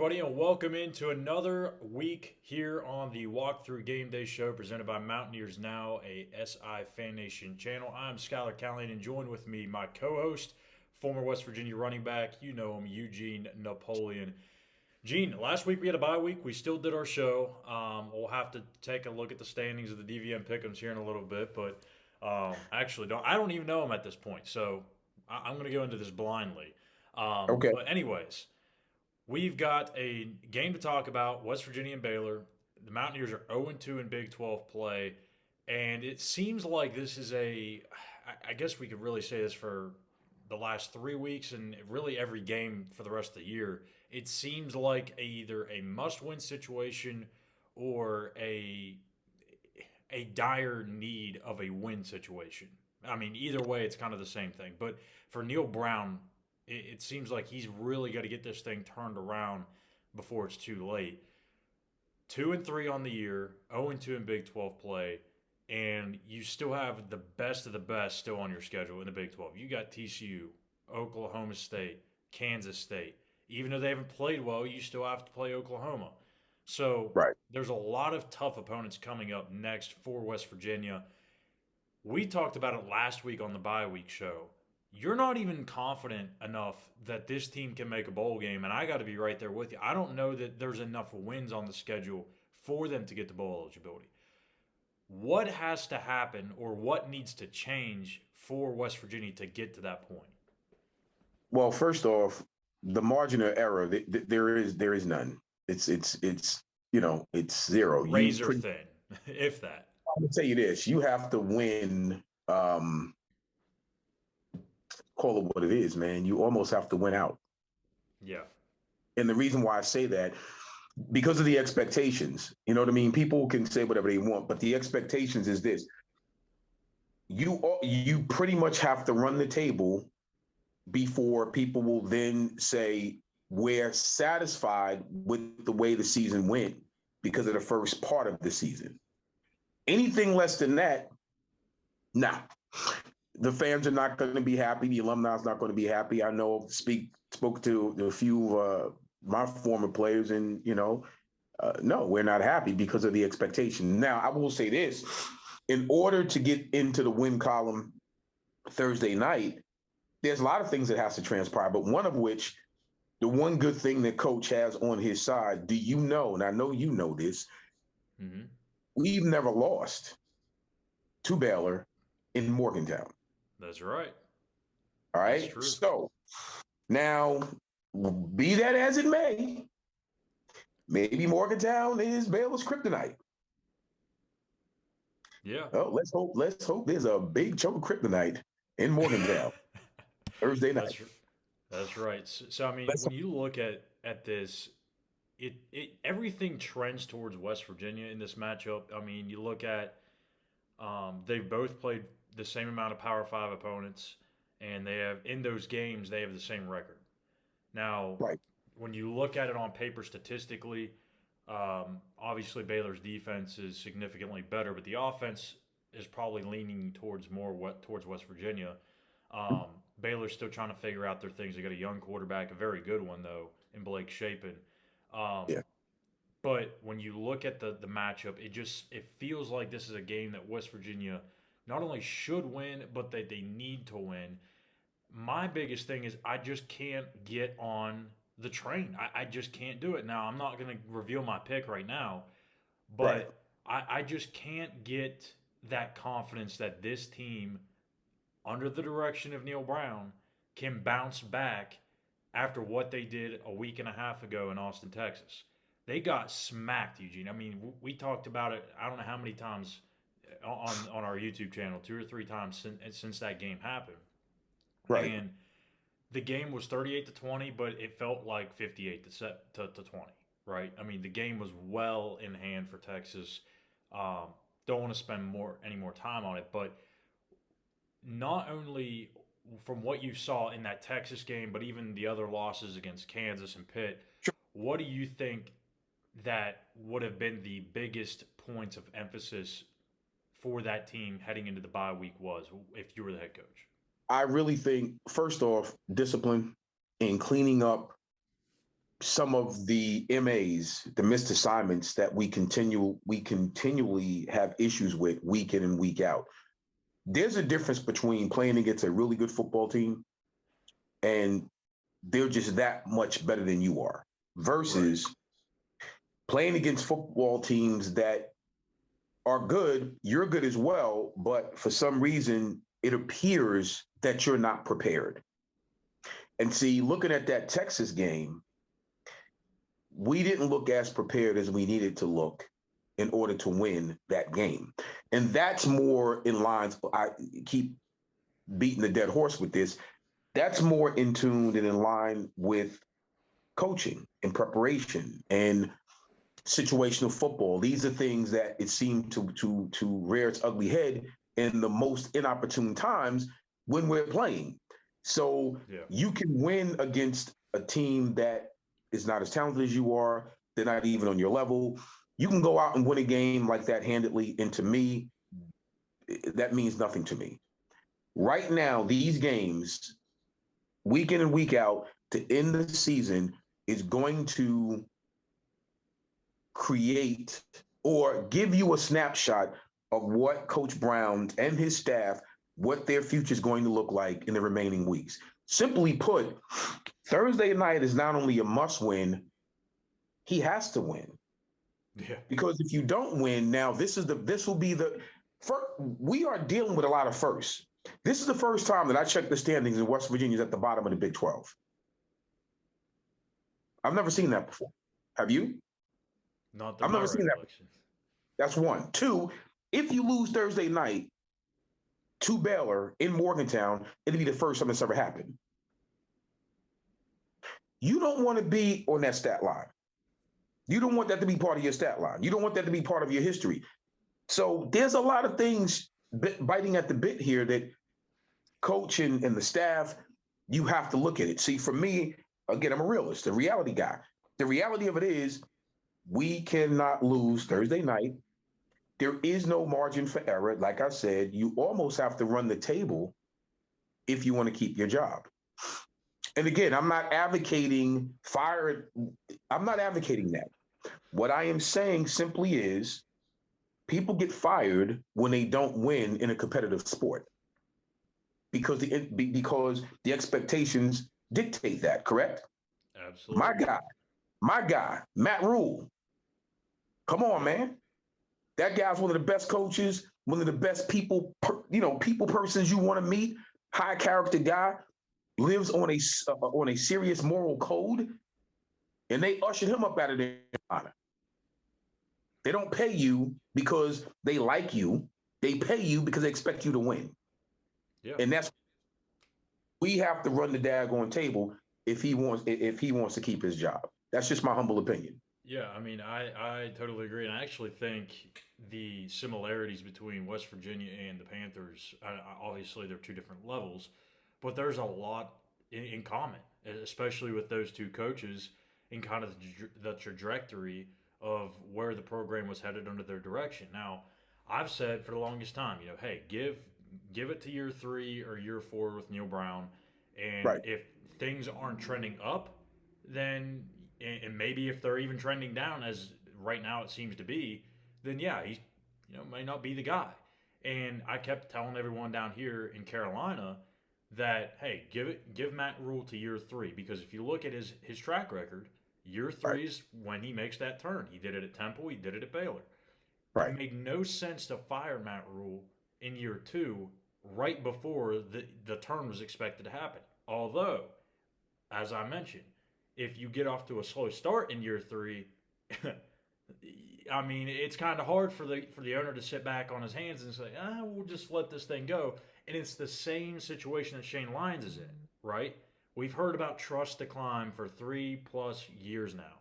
everybody, and welcome into another week here on the Walkthrough Game Day Show presented by Mountaineers Now, a SI Fan Nation channel. I'm Schuyler, Callihan, and joined with me my co-host, former West Virginia running back, you know him, Eugene Napoleon. Gene, last week we had a bye week. We still did our show. We'll have to take a look at the standings of the DVM Pick'ems here in a little bit, but I don't even know them at this point, so I'm going to go into this blindly. Okay. But anyways. We've got a game to talk about, West Virginia and Baylor. The Mountaineers are 0-2 in Big 12 play, and it seems like this is I guess we could really say this for the last 3 weeks and really every game for the rest of the year. It seems like either a must-win situation or a dire need of a win situation. I mean, either way, it's kind of the same thing. But for Neil Brown, it seems like he's really got to get this thing turned around before it's too late. 2-3 on the year, 0-2 in Big 12 play, and you still have the best of the best still on your schedule in the Big 12. You got TCU, Oklahoma State, Kansas State. Even though they haven't played well, you still have to play Oklahoma. So Right. there's a lot of tough opponents coming up next for West Virginia. We talked about it last week on the bye week show. You're not even confident enough that this team can make a bowl game, and I got to be right there with you. I don't know that there's enough wins on the schedule for them to get to bowl eligibility. What has to happen or what needs to change for West Virginia to get to that point? Well, first off, the margin of error there is none. It's zero. Razor thin, if that. I'm gonna tell you this: you have to win. Call it what it is, man. You almost have to win out. Yeah. And the reason why I say that, because of the expectations. You know what I mean? People can say whatever they want, but the expectations is this: you pretty much have to run the table before people will then say we're satisfied with the way the season went because of the first part of the season. Anything less than that, nah. The fans are not going to be happy. The alumni is not going to be happy. I know. Spoke to a few my former players, and no, we're not happy because of the expectation. Now, I will say this: in order to get into the win column Thursday night, there's a lot of things that has to transpire, but one of which, the one good thing that coach has on his side, do you know, and I know you know this, Mm-hmm. we've never lost to Baylor in Morgantown. That's right. All That's right. true. So now, be that as it may, maybe Morgantown is Baylor's kryptonite. Yeah. Oh, let's hope there's a big chunk of kryptonite in Morgantown Thursday night. That's that's right. So I mean, Let's when you look at this, it everything trends towards West Virginia in this matchup. I mean, you look at they've both played the same amount of Power Five opponents, and they have in those games they have the same record. Now, right. when you look at it on paper statistically, obviously Baylor's defense is significantly better, but the offense is probably leaning towards towards West Virginia. Um, Baylor's still trying to figure out their things. They got a young quarterback, a very good one though, in Blake Shapen. Um, Yeah. but when you look at the matchup, it feels like this is a game that West Virginia not only should win, but that they need to win. My biggest thing is I just can't get on the train. I just can't do it. Now I'm not going to reveal my pick right now, Right. but I just can't get that confidence that this team, under the direction of Neil Brown, can bounce back after what they did a week and a half ago in Austin, Texas. They got smacked, Eugene. I mean, we talked about it. I don't know how many times on our YouTube channel, 2 or 3 times since that game happened, Right. and the game was 38-20, but it felt like 58 to 20. Right? I mean, the game was well in hand for Texas. Um, don't want to spend any more time on it, but not only from what you saw in that Texas game, but even the other losses against Kansas and Pitt, Sure. what do you think that would have been the biggest points of emphasis for that team heading into the bye week was if you were the head coach? I really think, first off, discipline and cleaning up some of the MAs, the missed assignments that we continually have issues with week in and week out. There's a difference between playing against a really good football team and they're just that much better than you are Right. versus playing against football teams that are good, you're good as well, but for some reason it appears that you're not prepared. And see, looking at that Texas game, we didn't look as prepared as we needed to look in order to win that game. And that's more in lines. I keep beating the dead horse with this. That's more in tune and in line with coaching and preparation and situational football. These are things that it seemed to rear its ugly head in the most inopportune times when we're playing. So Yeah. you can win against a team that is not as talented as you are. They're not even on your level. You can go out and win a game like that handedly. And to me, that means nothing to me. Right now, these games, week in and week out, to end the season, is going to create or give you a snapshot of what Coach Brown and his staff, what their future is going to look like in the remaining weeks. Simply put, Thursday night is not only a must win, he has to win. Yeah. Because if you don't win, now this will be the first, we are dealing with a lot of firsts. This is the first time that I checked the standings and West Virginia's at the bottom of the Big 12. I've never seen that before. Have you? Not to I've my never seen that. recollection. That's one. Two, if you lose Thursday night to Baylor in Morgantown, it'll be the first time it's ever happened. You don't want to be on that stat line. You don't want that to be part of your stat line. You don't want that to be part of your history. So there's a lot of things biting at the bit here that coach and the staff, you have to look at it. See, for me, again, I'm a realist, a reality guy. The reality of it is we cannot lose Thursday night. There is no margin for error. Like I said, you almost have to run the table if you want to keep your job. And again, I'm not advocating fire. I'm not advocating that. What I am saying simply is people get fired when they don't win in a competitive sport because the expectations dictate that, correct? My Absolutely. guy, my guy, Matt Rule. Come on, Yep. man. That guy's one of the best coaches, one of the best people persons you want to meet. High character guy, lives on a serious moral code, and they ushered him up out of their honor. They don't pay you because they like you. They pay you because they expect you to win, Yeah. and that's we have to run the daggone table if he wants to keep his job. That's just my humble opinion. Yeah, I mean, I totally agree, and I actually think the similarities between West Virginia and the Panthers, obviously they're two different levels, but there's a lot in common, especially with those two coaches and kind of the trajectory of where the program was headed under their direction. Now, I've said for the longest time, hey, give it to year 3 or year 4 with Neil Brown, and Right, if things aren't trending up, then and maybe if they're even trending down as right now it seems to be, then yeah, he's may not be the guy. And I kept telling everyone down here in Carolina that hey, give Matt Rule to year 3 because if you look at his track record, year right, 3 is when he makes that turn. He did it at Temple, he did it at Baylor. It right. made no sense to fire Matt Rule in year 2 right before the turn was expected to happen. Although as I mentioned, if you get off to a slow start in year 3, I mean, it's kind of hard for the owner to sit back on his hands and say, we'll just let this thing go. And it's the same situation that Shane Lyons is in, right? We've heard about trust to climb for 3+ years now.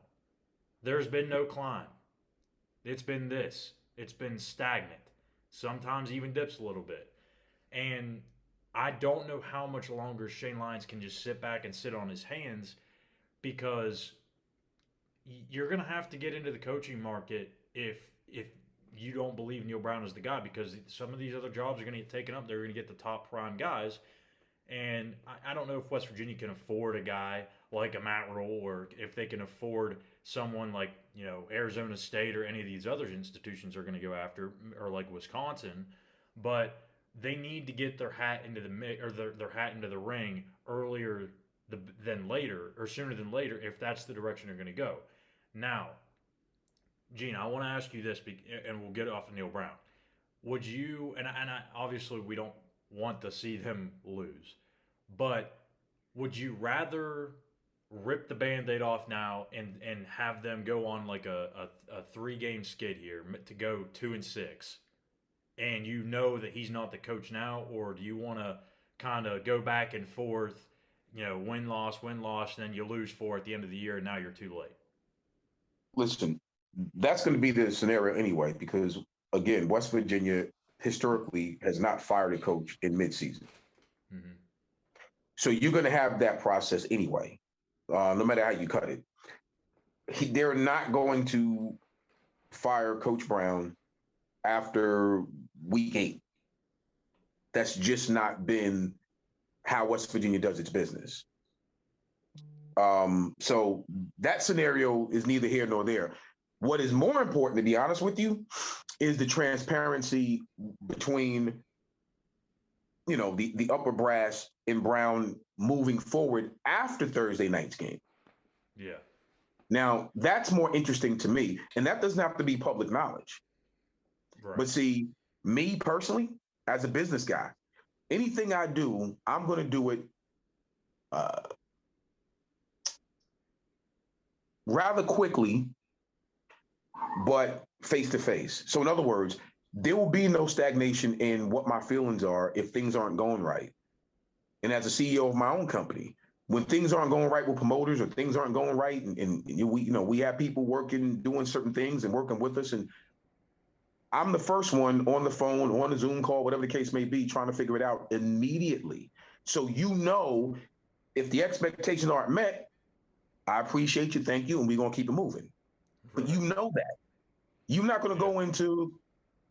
There's been no climb. It's been this. It's been stagnant. Sometimes even dips a little bit. And I don't know how much longer Shane Lyons can just sit back and sit on his hands because you're going to have to get into the coaching market if you don't believe Neil Brown is the guy because some of these other jobs are going to get taken up. They're going to get the top prime guys. And I don't know if West Virginia can afford a guy like a Matt Rule, or if they can afford someone like Arizona State or any of these other institutions are going to go after, or like Wisconsin, but they need to get their hat into the or their hat into the ring earlier than later, or sooner than later, if that's the direction they're going to go. Now, Gene, I want to ask you this, and we'll get off of Neil Brown. Would you, obviously we don't want to see them lose, but would you rather rip the band-aid off now and have them go on like a 3-game skid here to go 2-6, and you know that he's not the coach now, or do you want to kind of go back and forth, win loss, and then you lose 4 at the end of the year, and now you're too late? Listen, that's going to be the scenario anyway, because again, West Virginia historically has not fired a coach in midseason. Mm-hmm. So you're going to have that process anyway, no matter how you cut it. They're not going to fire Coach Brown after week 8. That's just not been how West Virginia does its business. So that scenario is neither here nor there. What is more important, to be honest with you, is the transparency between, the upper brass and Brown moving forward after Thursday night's game. Yeah. Now, that's more interesting to me, and that doesn't have to be public knowledge. Right. But see, me personally, as a business guy, anything I do, I'm going to do it rather quickly, but face to face. So in other words, there will be no stagnation in what my feelings are if things aren't going right. And as a CEO of my own company, when things aren't going right with promoters, or things aren't going right, and we have people working, doing certain things and working with us, and I'm the first one on the phone, on a Zoom call, whatever the case may be, trying to figure it out immediately. So if the expectations aren't met, I appreciate you, thank you, and we're going to keep it moving. But you know that. You're not going to go into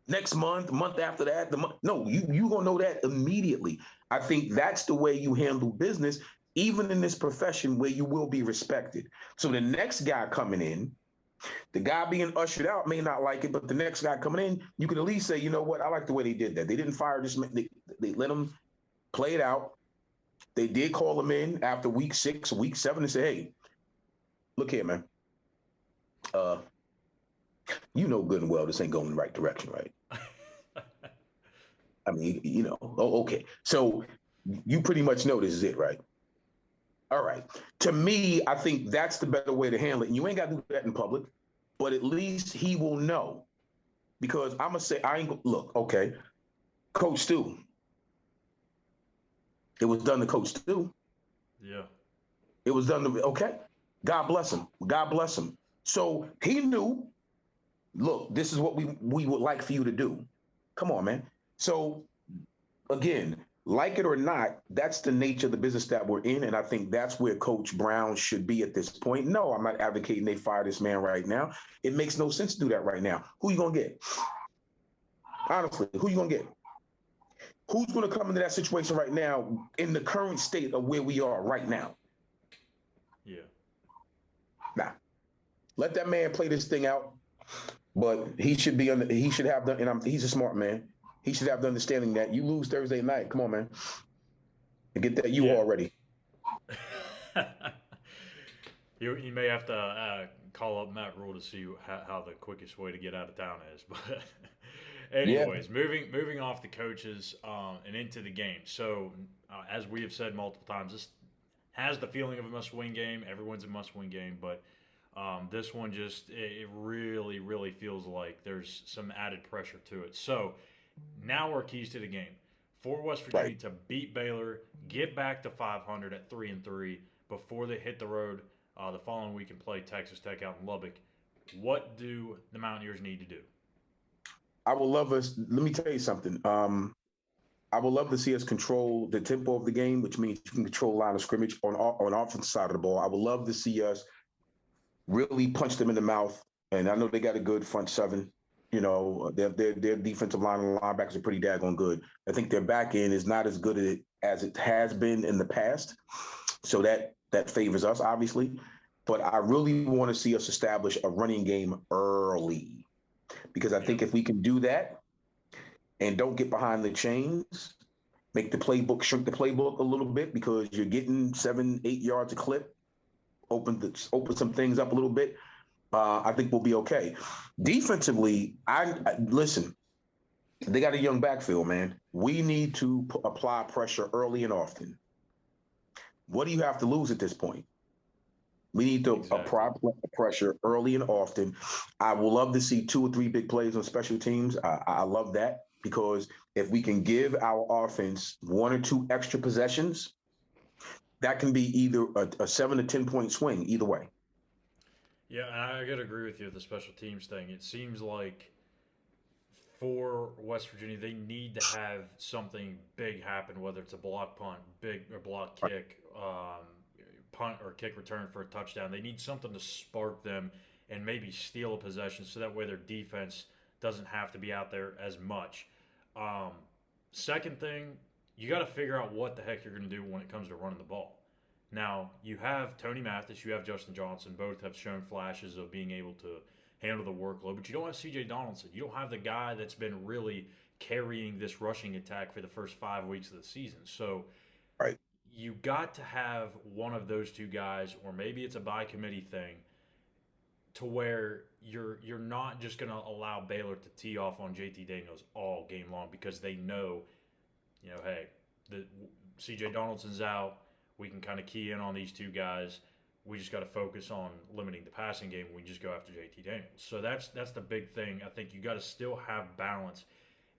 next month after that. No, you're going to know that immediately. I think that's the way you handle business, even in this profession where you will be respected. So the next guy coming in, the guy being ushered out may not like it, but the next guy coming in, you can at least say, you know what, I like the way they did that. They didn't fire this man. They let him play it out. They did call him in after week 6, week 7, and say, hey, look here, man. You know good and well this ain't going in the right direction, right? I mean, okay. So you pretty much know this is it, right? All right. To me, I think that's the better way to handle it. And you ain't got to do that in public, but at least he will know. Because I'm going to say, look, okay, Coach Stu. It was done to Coach Stu. Yeah. It was done to, okay. God bless him. God bless him. So he knew, look, this is what we would like for you to do. Come on, man. So again, like it or not, that's the nature of the business that we're in. And I think that's where Coach Brown should be at this point. No, I'm not advocating they fire this man right now. It makes no sense to do that right now. Who you going to get? Honestly, who you going to get? Who's going to come into that situation right now in the current state of where we are right now? Yeah. Nah. Let that man play this thing out. But he should have done, and he's a smart man. He should have the understanding that you lose Thursday night. Come on, man. And get that U-Haul ready. You may have to call up Matt Rule to see how the quickest way to get out of town is. But anyways, moving off the coaches and into the game. So as we have said multiple times, this has the feeling of a must-win game. Everyone's a must-win game, but this one it really, really feels like there's some added pressure to it. So now our keys to the game. For West Virginia to beat Baylor, get back to 500 at 3-3 before they hit the road the following week and play Texas Tech out in Lubbock. What do the Mountaineers need to do? I would love us. Let me tell you something. I would love to see us control the tempo of the game, which means you can control line of scrimmage on offensive side of the ball. I would love to see us really punch them in the mouth. And I know they got a good front seven. Their defensive line and linebackers are pretty daggone good. I think their back end is not as good as it has been in the past. So that that favors us, obviously. But I really want to see us establish a running game early because I Yeah. think if we can do that and don't get behind the chains, make the playbook, shrink the playbook a little bit because you're getting 7, 8 yards a clip, open some things up a little bit. I think we'll be okay. Defensively, I listen. They got a young backfield, man. We need to apply pressure early and often. What do you have to lose at this point? We need to Exactly. apply pressure early and often. I will love to see 2 or 3 big plays on special teams. I love that because if we can give our offense 1 or 2 extra possessions, that can be either a 7 to 10 point swing either way. Yeah, and I gotta agree with you with the special teams thing. It seems like for West Virginia, they need to have something big happen, whether it's a block punt, big or block kick, punt or kick return for a touchdown. They need something to spark them and maybe steal a possession, so that way their defense doesn't have to be out there as much. Um, Second thing, you got to figure out what the heck you're going to do when it comes to running the ball. Now, you have Tony Mathis, you have Justin Johnson. Both have shown flashes of being able to handle the workload, but you don't have CJ Donaldson. You don't have the guy that's been really carrying this rushing attack for the first 5 weeks of the season. So Right. you got to have one of those two guys, or maybe it's a by committee thing, to where you're not just going to allow Baylor to tee off on JT Daniels all game long because they know, hey, the CJ Donaldson's out. We can kind of key in on these two guys. We just got to focus on limiting the passing game. We just go after JT Daniels. So that's the big thing. I think you got to still have balance.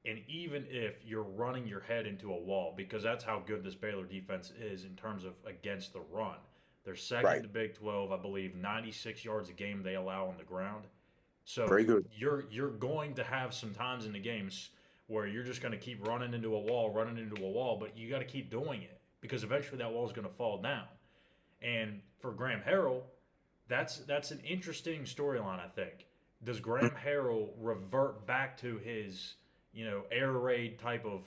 And even if you're running your head into a wall, because that's how good this Baylor defense is in terms of against the run. They're second Right. in the Big 12, I believe, 96 yards a game they allow on the ground. So Very good. you're going to have some times in the games where you're just going to keep running into a wall, but you got to keep doing it because eventually that wall is going to fall down. And for Graham Harrell, that's an interesting storyline. I think. Does Graham Harrell revert back to his air raid type of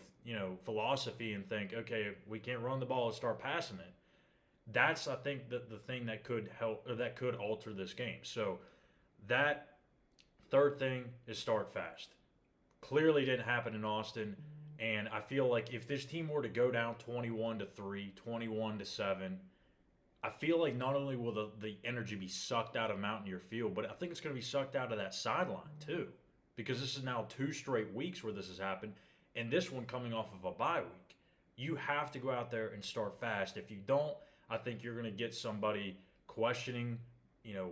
philosophy and think, okay, we can't run the ball, let's start passing it? That's I think the thing that could help or that could alter this game. So that third thing is start fast. Clearly didn't happen in Austin. And I feel like if this team were to go down 21-3, 21-7, I feel like not only will the energy be sucked out of Mountaineer Field, but I think it's going to be sucked out of that sideline too. Because this is now 2 straight weeks where this has happened, and this one coming off of a bye week. You have to go out there and start fast. If you don't, I think you're going to get somebody questioning,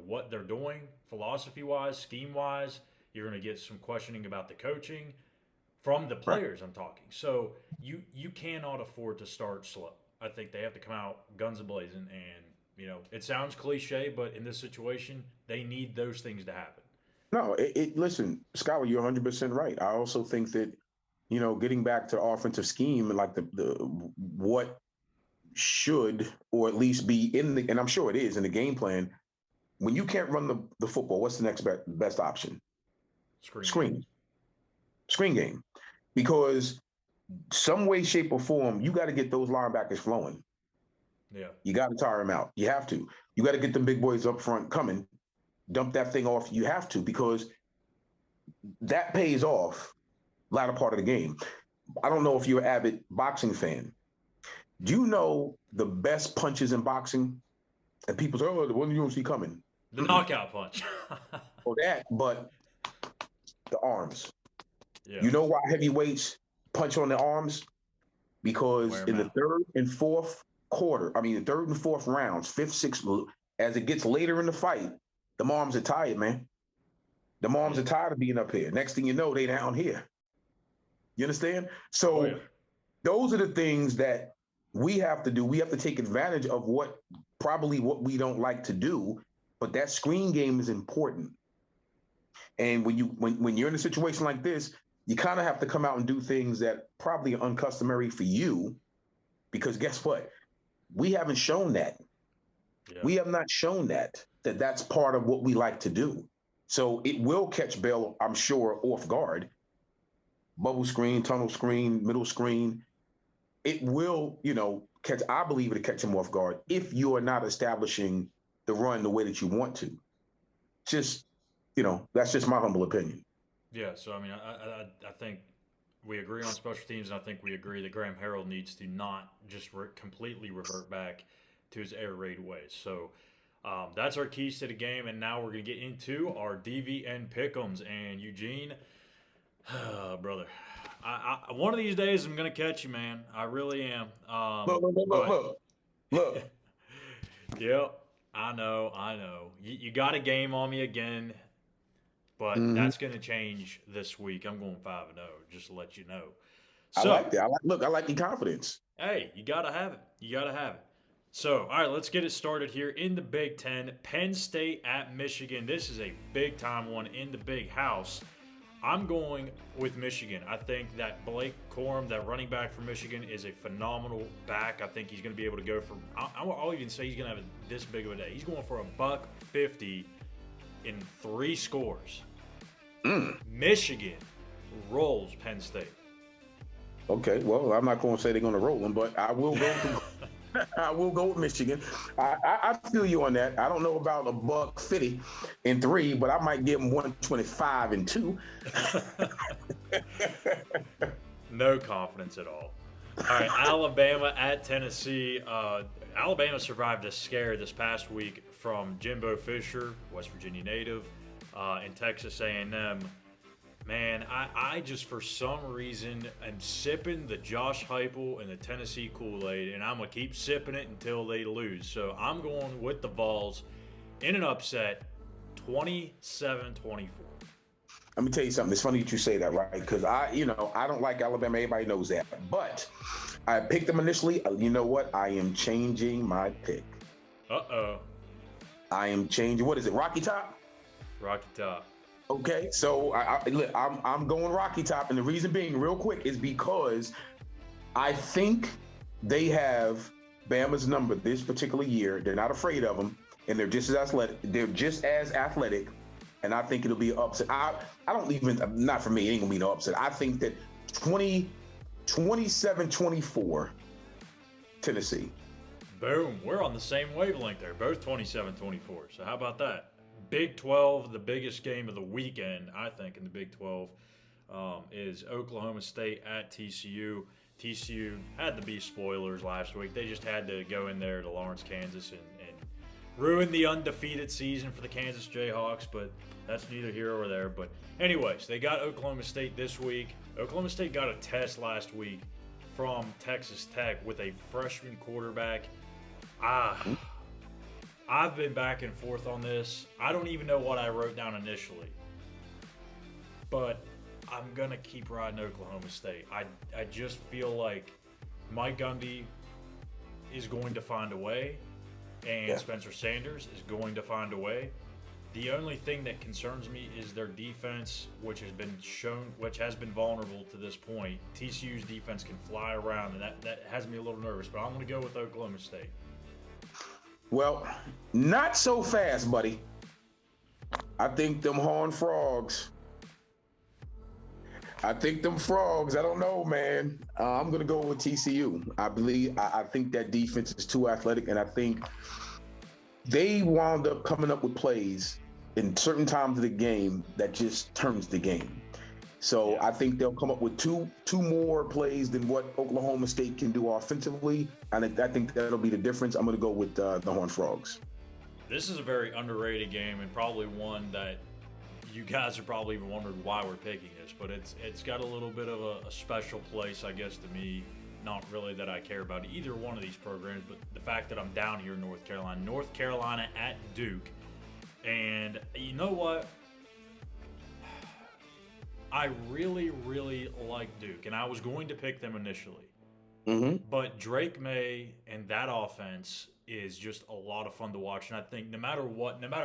what they're doing philosophy wise, scheme wise. You're going to get some questioning about the coaching from the Right. players. I'm talking. So you cannot afford to start slow. I think they have to come out guns a blazing, and it sounds cliche, but in this situation, they need those things to happen. No, listen, Schuyler, you're 100% right. I also think that, getting back to offensive scheme, like the what should or at least be in the, and I'm sure it is in the game plan. When you can't run the football, what's the next best option? Screen game. Screen, screen game, because some way, shape, or form, you got to get those linebackers flowing. Yeah. You got to tire them out. You have to. You got to get them big boys up front coming. Dump that thing off. You have to because that pays off latter part of the game. I don't know if you're an avid boxing fan. Do you know the best punches in boxing? And people say, "Oh, the one you don't see coming." The knockout punch. Oh, that, but the arms. Yeah. You know why heavyweights punch on the arms? Because Wear 'em in the out. third and fourth quarter, I mean, the third and fourth rounds, fifth, sixth, as it gets later in the fight, the arms are tired, man. The moms Yeah. are tired of being up here. Next thing you know, they down here. You understand? Oh yeah. So those are the things that we have to do. We have to take advantage of what we don't like to do, but that screen game is important. And when you're in a situation like this, you kind of have to come out and do things that probably are uncustomary for you, because guess what? We haven't shown that. Yeah. We have not shown that that's part of what we like to do. So it will catch Bell, I'm sure, off guard. Bubble screen, tunnel screen, middle screen. it will, catch. I believe it'll catch them off guard if you are not establishing the run the way that you want to. Just, that's just my humble opinion. Yeah, so I mean, I think we agree on special teams, and I think we agree that Graham Harrell needs to not just completely revert back to his air raid ways. So that's our keys to the game, and now we're going to get into our DVN pick'ems. And Eugene, brother, one of these days I'm going to catch you, man. I really am. Look. Yep, I know. You got a game on me again. But Mm-hmm. that's going to change this week. I'm going 5-0, just to let you know. So, I like that. I like your confidence. Hey, you got to have it. So, all right, let's get it started here in the Big Ten. Penn State at Michigan. This is a big-time one in the Big House. I'm going with Michigan. I think that Blake Corum, that running back for Michigan, is a phenomenal back. I think he's going to be able to go for – I'll even say he's going to have this big of a day. He's going for $150 in 3 scores. Michigan rolls Penn State. Okay, well, I'm not going to say they're going to roll them, but I will go. I will go with Michigan. I feel you on that. I don't know about $150 in 3, but I might give them 125 in 2. No confidence at all. All right, Alabama at Tennessee. Alabama survived a scare this past week from Jimbo Fisher, West Virginia native, in Texas A&M. Man, I just for some reason am sipping the Josh Heupel and the Tennessee Kool-Aid, and I'm going to keep sipping it until they lose. So I'm going with the Vols in an upset, 27-24. Let me tell you something. It's funny that you say that, right? Because I don't like Alabama. Everybody knows that. But I picked them initially. You know what? I am changing my pick. Uh-oh. I am changing. What is it? Rocky Top? Rocky Top. Okay, so I'm going Rocky Top, and the reason being, real quick, is because I think they have Bama's number this particular year. They're not afraid of them, and they're just as athletic. And I think it'll be an upset. I don't even, not for me, it ain't gonna be no upset. I think that 27-24 Tennessee. Boom. We're on the same wavelength there. Both 27-24. So how about that? Big 12, the biggest game of the weekend, I think, in the Big 12, is Oklahoma State at TCU. TCU had to be spoilers last week. They just had to go in there to Lawrence, Kansas, and ruin the undefeated season for the Kansas Jayhawks, but that's neither here or there. But anyways, they got Oklahoma State this week. Oklahoma State got a test last week from Texas Tech with a freshman quarterback. I've been back and forth on this. I don't even know what I wrote down initially, but I'm going to keep riding Oklahoma State. I just feel like Mike Gundy is going to find a way, and Spencer Sanders is going to find a way. The only thing that concerns me is their defense, which has been vulnerable to this point. TCU's defense can fly around, and that has me a little nervous, but I'm going to go with Oklahoma State. Well, not so fast, buddy. I think them Horned Frogs. I don't know, man. I'm going to go with TCU. I think that defense is too athletic, and I think they wound up coming up with plays in certain times of the game that just turns the game. So I think they'll come up with two more plays than what Oklahoma State can do offensively, and I think that'll be the difference. I'm going to go with the Horned Frogs. This is a very underrated game, and probably one that you guys are probably even wondering why we're picking this, but it's got a little bit of a special place, I guess, to me. Not really that I care about either one of these programs, but the fact that I'm down here in North Carolina at Duke. And you know what? I really, really like Duke, and I was going to pick them initially. Mm-hmm. But Drake May and that offense is just a lot of fun to watch. And I think no matter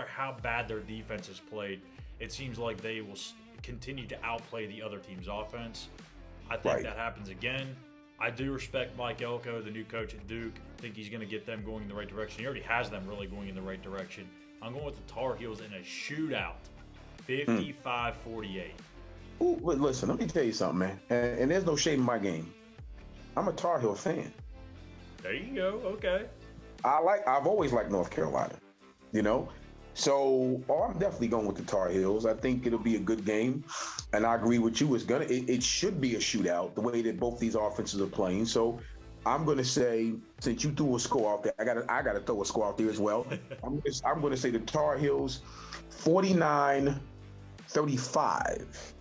how bad their defense is played, it seems like they will continue to outplay the other team's offense. I think that happens again. I do respect Mike Elko, the new coach at Duke. I think he's going to get them going in the right direction. He already has them really going in the right direction. I'm going with the Tar Heels in a shootout, 55-48. Ooh, but listen, let me tell you something, man. And there's no shame in my game. I'm a Tar Heel fan. There you go. Okay. I've always liked North Carolina, you know. So, I'm definitely going with the Tar Heels. I think it'll be a good game, and I agree with you. It should be a shootout the way that both these offenses are playing. So, I'm going to say, since you threw a score out there, I got to throw a score out there as well. I'm going to say the Tar Heels 49-35.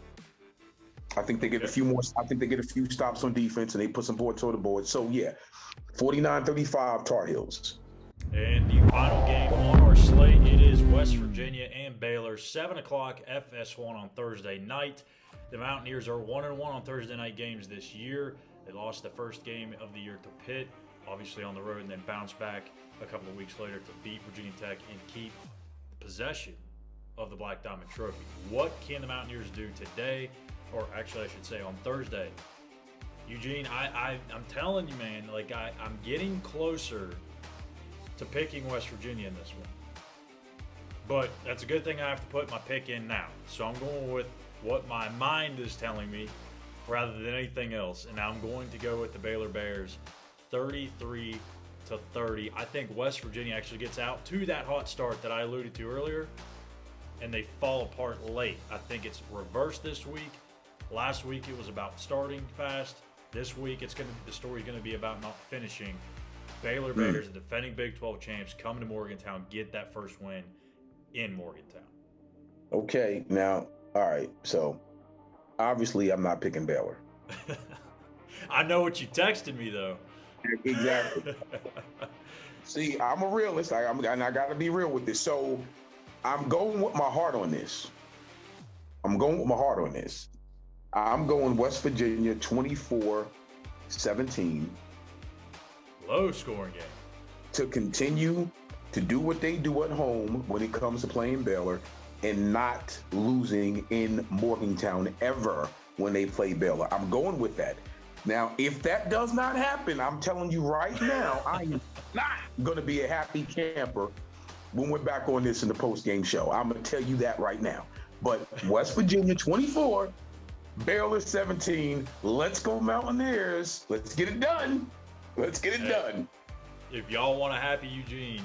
I think they get a few more. I think they get a few stops on defense and they put some points on the board. So yeah, 49-35 Tar Heels. And the final game on our slate, it is West Virginia and Baylor, 7 o'clock FS1 on Thursday night. The Mountaineers are 1-1 on Thursday night games this year. They lost the first game of the year to Pitt, obviously on the road, and then bounced back a couple of weeks later to beat Virginia Tech and keep possession of the Black Diamond Trophy. What can the Mountaineers do today, or actually I should say on Thursday? Eugene, I'm telling you, man, like I'm getting closer to picking West Virginia in this one. But that's a good thing I have to put my pick in now. So I'm going with what my mind is telling me rather than anything else. And I'm going to go with the Baylor Bears 33-30. I think West Virginia actually gets out to that hot start that I alluded to earlier, and they fall apart late. I think it's reversed this week. Last week it was about starting fast. This week the story's going to be about not finishing. Baylor Bears, the defending Big 12 champs, come to Morgantown, get that first win in Morgantown. Okay, now, all right. So, obviously, I'm not picking Baylor. I know what you texted me, though. Exactly. See, I'm a realist. And I got to be real with this. So, I'm going with my heart on this. I'm going West Virginia 24-17. Low scoring game. To continue to do what they do at home when it comes to playing Baylor and not losing in Morgantown ever when they play Baylor. I'm going with that. Now, if that does not happen, I'm telling you right now, I am not going to be a happy camper when we're back on this in the post-game show. I'm going to tell you that right now. But West Virginia 24, Baylor 17. Let's go Mountaineers. Let's get it done. Let's get it done. If y'all want a happy Eugene,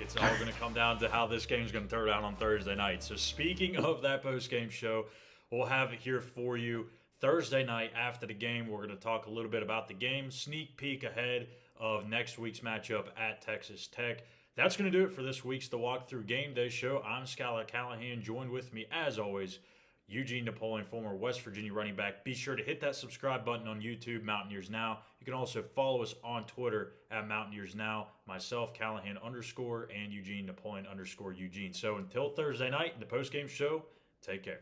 it's all going to come down to how this game's going to turn out on Thursday night. So speaking of that post-game show, we'll have it here for you Thursday night after the game. We're going to talk a little bit about the game, sneak peek ahead of next week's matchup at Texas Tech. That's going to do it for this week's The Walkthrough Game Day Show. I'm Schuyler Callihan, joined with me, as always, Eugene Napoleon, former West Virginia running back. Be sure to hit that subscribe button on YouTube, Mountaineers Now. You can also follow us on Twitter at Mountaineers Now, myself, Callihan _, and Eugene Napoleon _Eugene. So until Thursday night, the postgame show, take care.